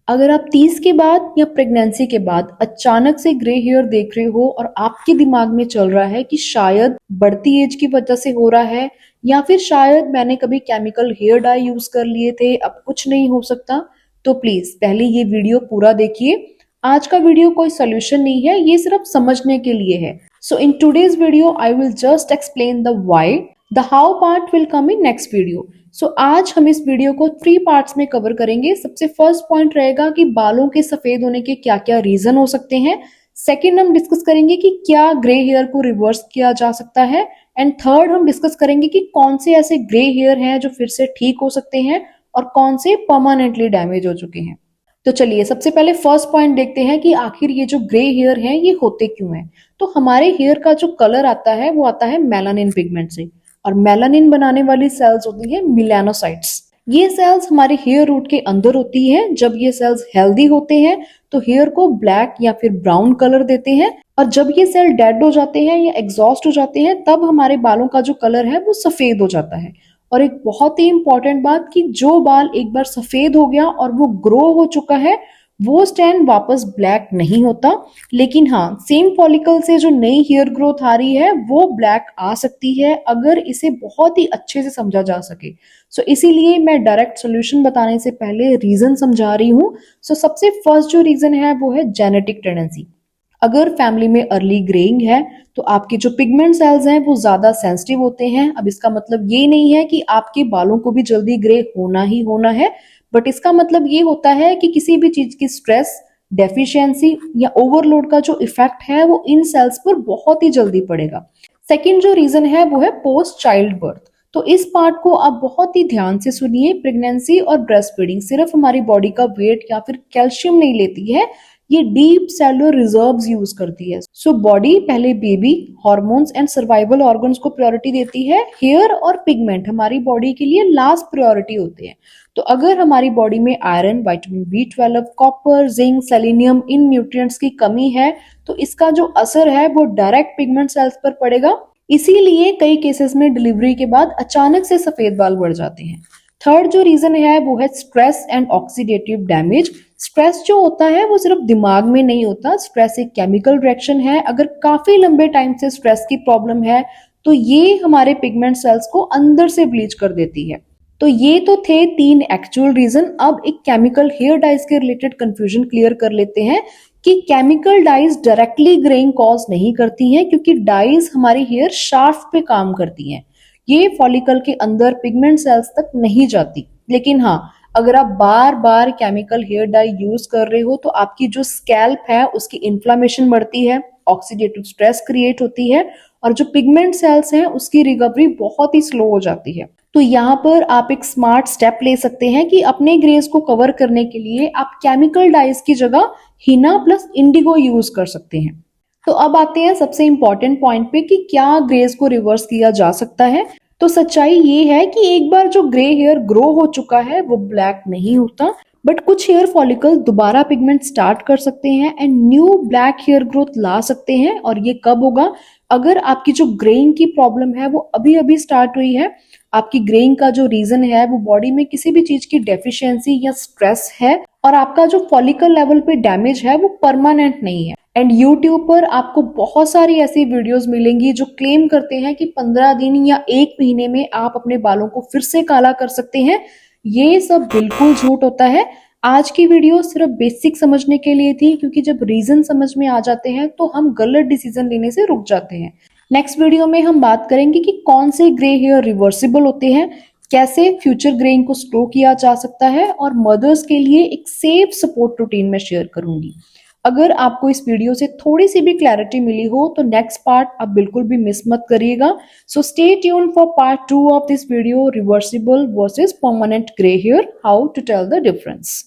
अगर आप 30 के बाद या प्रेगनेंसी के बाद अचानक से ग्रे हेयर देख रहे हो और आपके दिमाग में चल रहा है कि शायद बढ़ती एज की वजह से हो रहा है या फिर शायद मैंने कभी केमिकल हेयर डाई यूज कर लिए थे, अब कुछ नहीं हो सकता, तो प्लीज पहले ये वीडियो पूरा देखिए। आज का वीडियो कोई सोल्यूशन नहीं है, ये सिर्फ समझने के लिए है। So in today's video I will just explain the why, the how part will come in next video. So आज हम इस वीडियो को 3 पार्ट्स में कवर करेंगे। सबसे फर्स्ट पॉइंट रहेगा कि बालों के सफेद होने के क्या क्या रीजन हो सकते हैं। सेकंड हम डिस्कस करेंगे कि क्या ग्रे हेयर को रिवर्स किया जा सकता है। एंड थर्ड हम डिस्कस करेंगे कि कौन से ऐसे ग्रे हेयर हैं जो फिर से ठीक हो सकते हैं और कौन से परमानेंटली डैमेज हो चुके हैं। तो चलिए सबसे पहले फर्स्ट पॉइंट देखते हैं कि आखिर ये जो ग्रे हेयर हैं ये होते क्यों हैं। तो हमारे हेयर का जो कलर आता है वो आता है मेलानिन पिगमेंट से, और मेलानिन बनाने वाली सेल्स होती है मेलानोसाइट्स। ये सेल्स हमारे हेयर रूट के अंदर होती है। जब ये सेल्स हेल्दी होते हैं तो हेयर को ब्लैक या फिर ब्राउन कलर देते हैं, और जब ये सेल डेड हो जाते हैं या एग्जॉस्ट हो जाते हैं तब हमारे बालों का जो कलर है वो सफेद हो जाता है। और एक बहुत ही इंपॉर्टेंट बात कि जो बाल एक बार सफेद हो गया और वो ग्रो हो चुका है वो स्टैंड वापस ब्लैक नहीं होता, लेकिन हाँ सेम फॉलिकल से जो नई हेयर ग्रोथ आ रही है वो ब्लैक आ सकती है अगर इसे बहुत ही अच्छे से समझा जा सके। सो इसीलिए मैं डायरेक्ट सोल्यूशन बताने से पहले रीजन समझा रही हूँ। सो सबसे फर्स्ट जो रीजन है वो है जेनेटिक टेंडेंसी। अगर फैमिली में अर्ली ग्रेइंग है तो आपके जो पिगमेंट सेल्स हैं वो ज्यादा सेंसिटिव होते हैं। अब इसका मतलब ये नहीं है कि आपके बालों को भी जल्दी ग्रे होना ही होना है, बट इसका मतलब ये होता है कि किसी भी चीज की स्ट्रेस, डेफिशिएंसी या ओवरलोड का जो इफेक्ट है वो इन सेल्स पर बहुत ही जल्दी पड़ेगा। सेकेंड जो रीजन है वो है पोस्ट चाइल्ड बर्थ। तो इस पार्ट को आप बहुत ही ध्यान से सुनिए। प्रेगनेंसी और ब्रेस्ट फीडिंग सिर्फ हमारी बॉडी का वेट या फिर कैल्शियम नहीं लेती है, ये डीप सेलुलर रिजर्व्स यूज करती है। सो बॉडी पहले baby, hormones and survival organs को प्रायोरिटी देती है। हेयर और पिगमेंट हमारी बॉडी के लिए लास्ट प्रायोरिटी होते हैं। तो अगर हमारी बॉडी में iron, vitamin B12, copper, zinc, selenium, इन न्यूट्रिएंट्स की कमी है तो इसका जो असर है वो डायरेक्ट पिगमेंट सेल्स पर पड़ेगा। इसीलिए कई केसेस में डिलीवरी के बाद अचानक से सफेद बाल बढ़ जाते हैं। थर्ड जो रीजन है वो है stress and oxidative damage. Stress जो होता है वो सिर्फ दिमाग में नहीं होता, स्ट्रेस एक केमिकल रिएक्शन है। अगर काफी लंबे टाइम से स्ट्रेस की प्रॉब्लम है तो ये हमारे पिगमेंट सेल्स को अंदर से ब्लीच कर देती है। तो ये तो थे 3 एक्चुअल रीजन। अब एक केमिकल हेयर डाइज के रिलेटेड कंफ्यूजन क्लियर कर लेते हैं कि chemical dyes directly greying cause नहीं करती हैं, क्योंकि डाइज हमारी हेयर शाफ्ट पे काम करती हैं। ये फॉलिकल के अंदर पिगमेंट सेल्स तक नहीं जाती। लेकिन हाँ, अगर आप बार बार केमिकल हेयर डाई यूज कर रहे हो तो आपकी जो स्कैल्प है उसकी इन्फ्लामेशन बढ़ती है, ऑक्सीडेटिव स्ट्रेस क्रिएट होती है, और जो पिगमेंट सेल्स हैं उसकी रिकवरी बहुत ही स्लो हो जाती है। तो यहाँ पर आप एक स्मार्ट स्टेप ले सकते हैं कि अपने ग्रेस को कवर करने के लिए आप केमिकल डाइज की जगह हिना प्लस इंडिगो यूज कर सकते हैं। तो अब आते हैं सबसे इंपॉर्टेंट पॉइंट पे कि क्या ग्रेस को रिवर्स किया जा सकता है। तो सच्चाई ये है कि एक बार जो ग्रे हेयर ग्रो हो चुका है वो ब्लैक नहीं होता, बट कुछ हेयर फॉलिकल दोबारा पिगमेंट स्टार्ट कर सकते हैं and new black hair growth ला सकते हैं। और ये कब होगा? अगर आपकी जो ग्रेइंग की प्रॉब्लम है वो अभी अभी स्टार्ट हुई है, आपकी ग्रेइंग का जो रीजन है वो बॉडी में किसी भी चीज की डेफिशिएंसी या स्ट्रेस है, और आपका जो फॉलिकल लेवल पे डैमेज है वो परमानेंट नहीं है। एंड यूट्यूब पर आपको बहुत सारी ऐसी वीडियोस मिलेंगी जो क्लेम करते हैं कि 15 दिन या 1 महीने में आप अपने बालों को फिर से काला कर सकते हैं। ये सब बिल्कुल झूठ होता है। आज की वीडियो सिर्फ बेसिक समझने के लिए थी, क्योंकि जब रीजन समझ में आ जाते हैं तो हम गलत डिसीजन लेने से रुक जाते हैं। नेक्स्ट वीडियो में हम बात करेंगे कि कौन से ग्रे हेयर रिवर्सिबल होते हैं, कैसे फ्यूचर ग्रेइंग को स्लो किया जा सकता है, और मदर्स के लिए एक सेफ सपोर्ट रूटीन में शेयर करूंगी। अगर आपको इस वीडियो से थोड़ी सी भी क्लैरिटी मिली हो तो नेक्स्ट पार्ट आप बिल्कुल भी मिस मत करिएगा। So stay tune for part 2 of this video, reversible versus permanent grey hair, how to tell the difference.